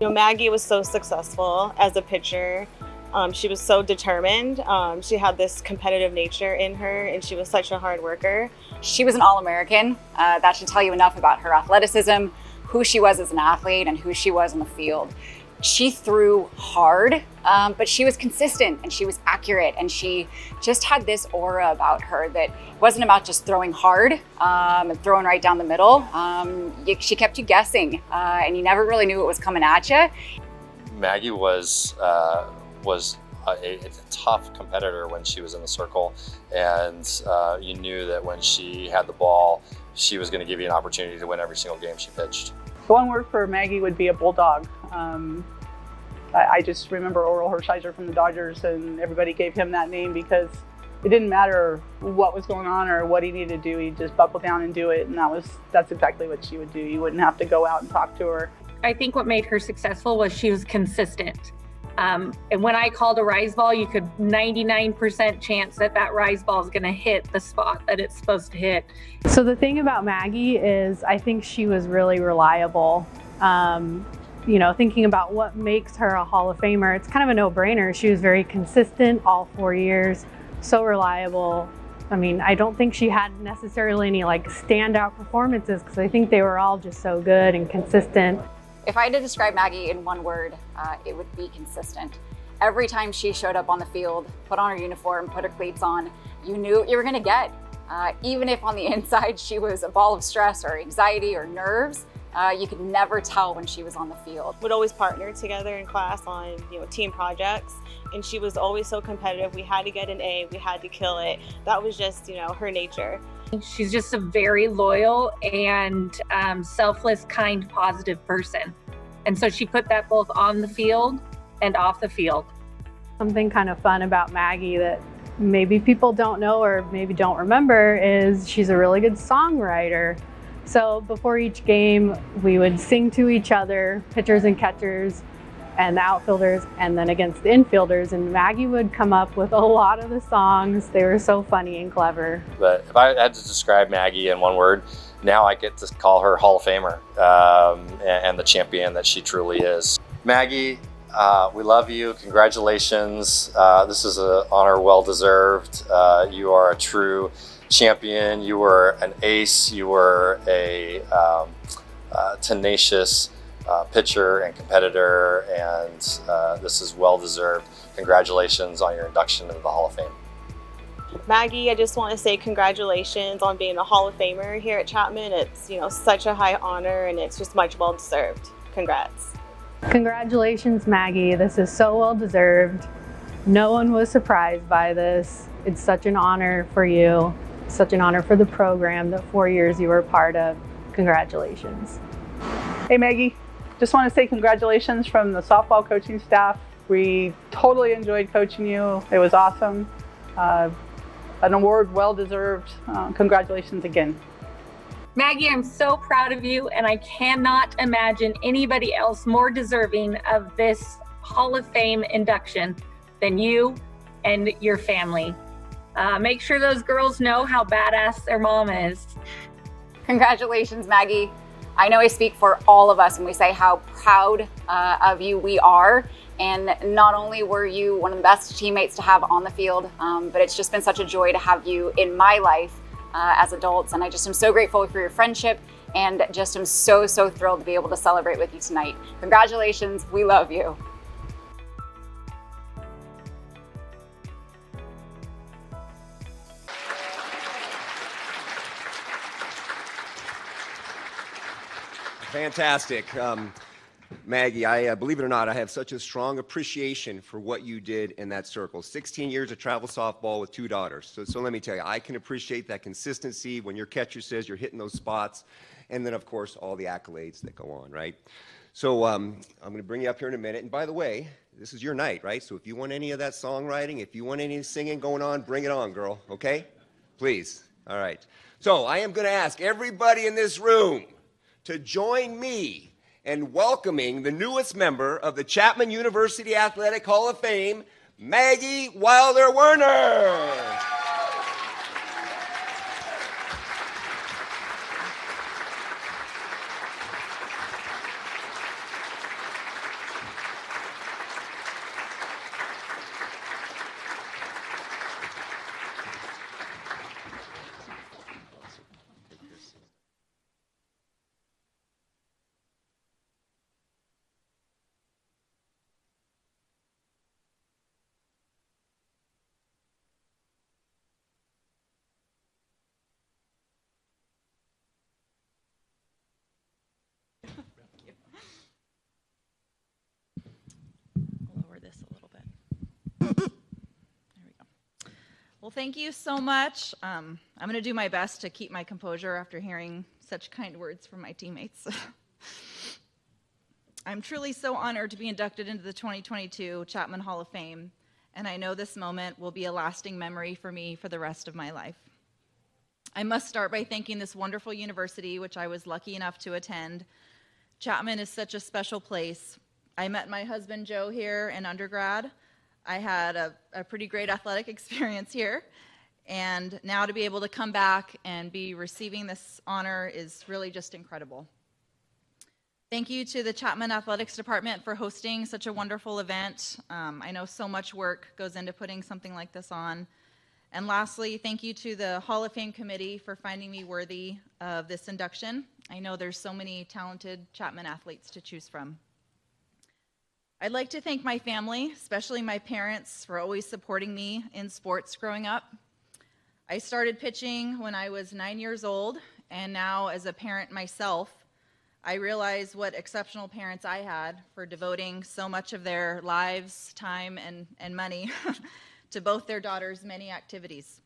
Maggie was so successful as a pitcher. She was so determined. She had this competitive nature in her, and she was such a hard worker. She was an All-American. That should tell you enough about her athleticism, who she was as an athlete, and who she was in the field. She threw hard, but she was consistent and she was accurate, and she just had this aura about her that wasn't about just throwing hard and throwing right down the middle. She kept you guessing, and you never really knew what was coming at you. Maggie was a tough competitor when she was in the circle, and you knew that when she had the ball, she was going to give you an opportunity to win every single game she pitched. One word for Maggie would be a bulldog. I just remember Oral Hershiser from the Dodgers, and everybody gave him that name because it didn't matter what was going on or what he needed to do. He'd just buckle down and do it, and that's exactly what she would do. You wouldn't have to go out and talk to her. I think what made her successful was she was consistent. And when I called a rise ball, you could 99% chance that rise ball is going to hit the spot that it's supposed to hit. So the thing about Maggie is I think she was really reliable. Thinking about what makes her a Hall of Famer, it's kind of a no-brainer. She was very consistent all 4 years, so reliable. I mean, I don't think she had necessarily any standout performances because I think they were all just so good and consistent. If I had to describe Maggie in one word, it would be consistent. Every time she showed up on the field, put on her uniform, put her cleats on, you knew what you were gonna get. Even if on the inside she was a ball of stress or anxiety or nerves, you could never tell when she was on the field. We'd always partner together in class on team projects, and she was always so competitive. We had to get an A, we had to kill it. That was just her nature. She's just a very loyal and selfless, kind, positive person. And so she put that both on the field and off the field. Something kind of fun about Maggie that maybe people don't know or maybe don't remember is she's a really good songwriter. So before each game, we would sing to each other, pitchers and catchers, and the outfielders, and then against the infielders, and Maggie would come up with a lot of the songs. They were so funny and clever. But if I had to describe Maggie in one word, now I get to call her Hall of Famer and the champion that she truly is. Maggie, we love you. Congratulations. This is an honor well-deserved. You are a true champion. You were an ace. You were a tenacious pitcher and competitor, and this is well-deserved. Congratulations on your induction into the Hall of Fame. Maggie, I just want to say congratulations on being a Hall of Famer here at Chapman. It's such a high honor, and it's just much well-deserved. Congrats. Congratulations, Maggie. This is so well-deserved. No one was surprised by this. It's such an honor for you, such an honor for the program, the 4 years you were a part of. Congratulations. Hey Maggie, just want to say congratulations from the softball coaching staff. We totally enjoyed coaching you. It was awesome. An award well-deserved. Congratulations again. Maggie, I'm so proud of you, and I cannot imagine anybody else more deserving of this Hall of Fame induction than you and your family. Make sure those girls know how badass their mom is. Congratulations, Maggie. I know I speak for all of us when we say how proud of you we are. And not only were you one of the best teammates to have on the field, but it's just been such a joy to have you in my life as adults. And I just am so grateful for your friendship, and just am so, so thrilled to be able to celebrate with you tonight. Congratulations, we love you. Fantastic. Maggie, I believe it or not, I have such a strong appreciation for what you did in that circle. 16 years of travel softball with 2 daughters. So let me tell you, I can appreciate that consistency when your catcher says you're hitting those spots, and then of course all the accolades that go on, right? So I'm going to bring you up here in a minute. And by the way, this is your night, right? So if you want any of that songwriting, if you want any singing going on, bring it on, girl, okay? Please. All right. So I am going to ask everybody in this room to join me in welcoming the newest member of the Chapman University Athletic Hall of Fame, Maggie Wilder Werner. Well, thank you so much. I'm going to do my best to keep my composure after hearing such kind words from my teammates. I'm truly so honored to be inducted into the 2022 Chapman Hall of Fame, and I know this moment will be a lasting memory for me for the rest of my life. I must start by thanking this wonderful university, which I was lucky enough to attend. Chapman is such a special place. I met my husband Joe here in undergrad. I had a pretty great athletic experience here, and now to be able to come back and be receiving this honor is really just incredible. Thank you to the Chapman Athletics Department for hosting such a wonderful event. I know so much work goes into putting something like this on. And lastly, thank you to the Hall of Fame Committee for finding me worthy of this induction. I know there's so many talented Chapman athletes to choose from. I'd like to thank my family, especially my parents, for always supporting me in sports growing up. I started pitching when I was 9 years old, and now as a parent myself, I realize what exceptional parents I had for devoting so much of their lives, time, and money to both their daughters' many activities.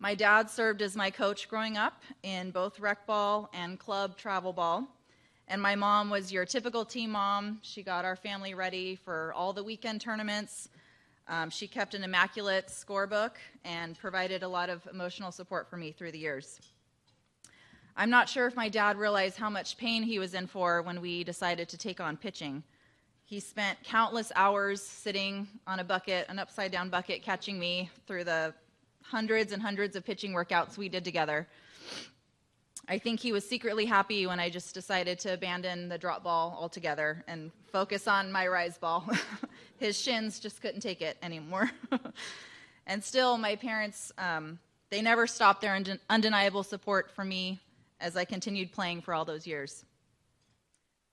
My dad served as my coach growing up in both rec ball and club travel ball. And my mom was your typical team mom. She got our family ready for all the weekend tournaments. She kept an immaculate scorebook and provided a lot of emotional support for me through the years. I'm not sure if my dad realized how much pain he was in for when we decided to take on pitching. He spent countless hours sitting on a bucket, an upside down bucket, catching me through the hundreds and hundreds of pitching workouts we did together. I think he was secretly happy when I just decided to abandon the drop ball altogether and focus on my rise ball. His shins just couldn't take it anymore. And still, my parents, they never stopped their undeniable support for me as I continued playing for all those years.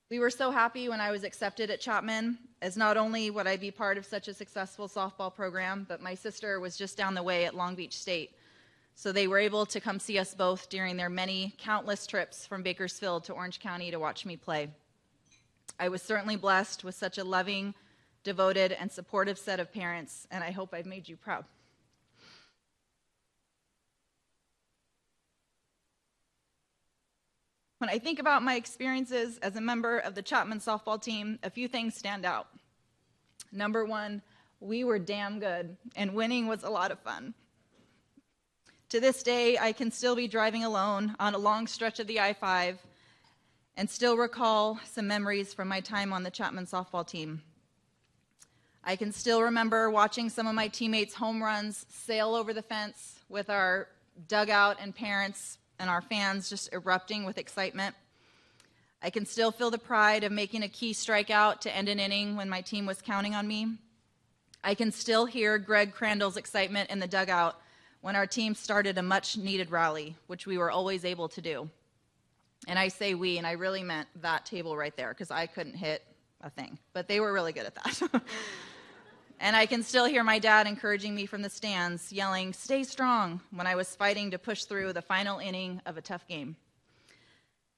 We were so happy when I was accepted at Chapman, as not only would I be part of such a successful softball program, but my sister was just down the way at Long Beach State. So they were able to come see us both during their many countless trips from Bakersfield to Orange County to watch me play. I was certainly blessed with such a loving, devoted, and supportive set of parents, and I hope I've made you proud. When I think about my experiences as a member of the Chapman softball team, a few things stand out. Number one, we were damn good, and winning was a lot of fun. To this day, I can still be driving alone on a long stretch of the I-5 and still recall some memories from my time on the Chapman softball team. I can still remember watching some of my teammates' home runs sail over the fence with our dugout and parents and our fans just erupting with excitement. I can still feel the pride of making a key strikeout to end an inning when my team was counting on me. I can still hear Greg Crandall's excitement in the dugout when our team started a much-needed rally, which we were always able to do. And I say we, and I really meant that table right there, because I couldn't hit a thing, but they were really good at that. And I can still hear my dad encouraging me from the stands, yelling, "Stay strong," when I was fighting to push through the final inning of a tough game.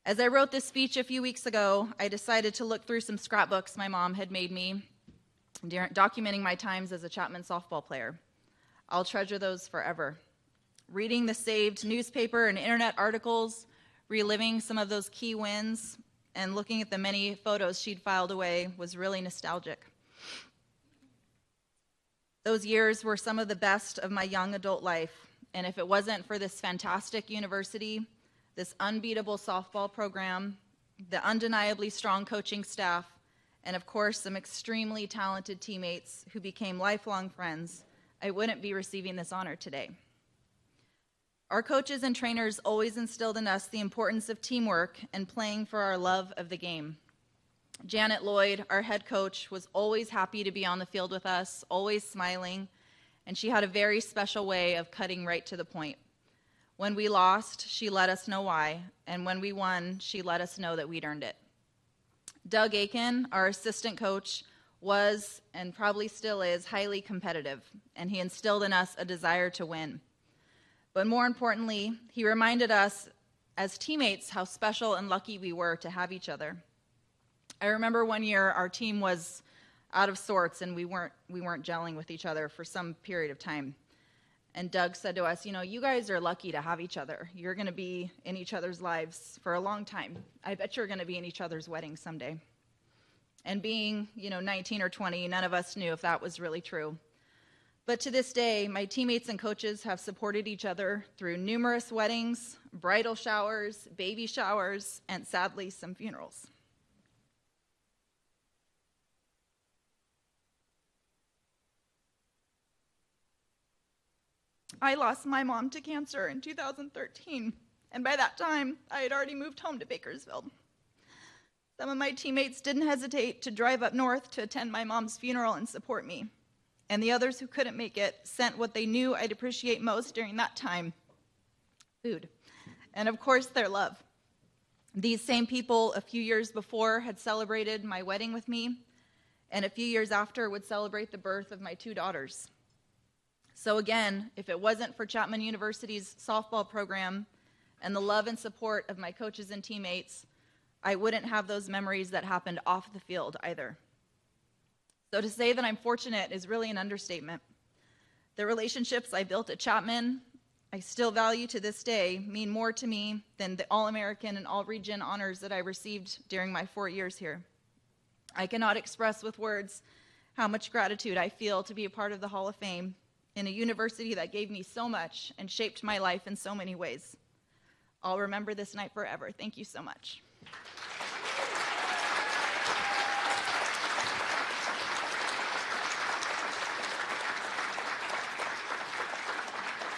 As I wrote this speech a few weeks ago, I decided to look through some scrapbooks my mom had made me, documenting my times as a Chapman softball player. I'll treasure those forever. Reading the saved newspaper and internet articles, reliving some of those key wins, and looking at the many photos she'd filed away was really nostalgic. Those years were some of the best of my young adult life, and if it wasn't for this fantastic university, this unbeatable softball program, the undeniably strong coaching staff, and of course some extremely talented teammates who became lifelong friends, I wouldn't be receiving this honor today. Our coaches and trainers always instilled in us the importance of teamwork and playing for our love of the game. Janet Lloyd, our head coach, was always happy to be on the field with us, always smiling, and she had a very special way of cutting right to the point. When we lost, she let us know why, and when we won, she let us know that we'd earned it. Doug Aiken, our assistant coach, was, and probably still is, highly competitive, and he instilled in us a desire to win. But more importantly, he reminded us as teammates how special and lucky we were to have each other. I remember one year our team was out of sorts and we weren't gelling with each other for some period of time. And Doug said to us, you guys are lucky to have each other. You're going to be in each other's lives for a long time. I bet you're going to be in each other's weddings someday. And being, 19 or 20, none of us knew if that was really true. But to this day, my teammates and coaches have supported each other through numerous weddings, bridal showers, baby showers, and sadly, some funerals. I lost my mom to cancer in 2013, and by that time, I had already moved home to Bakersfield. Some of my teammates didn't hesitate to drive up north to attend my mom's funeral and support me. And the others who couldn't make it sent what they knew I'd appreciate most during that time, food, and of course, their love. These same people a few years before had celebrated my wedding with me, and a few years after would celebrate the birth of my 2 daughters. So again, if it wasn't for Chapman University's softball program and the love and support of my coaches and teammates, I wouldn't have those memories that happened off the field either. So to say that I'm fortunate is really an understatement. The relationships I built at Chapman, I still value to this day, mean more to me than the All-American and All-Region honors that I received during my 4 years here. I cannot express with words how much gratitude I feel to be a part of the Hall of Fame in a university that gave me so much and shaped my life in so many ways. I'll remember this night forever. Thank you so much.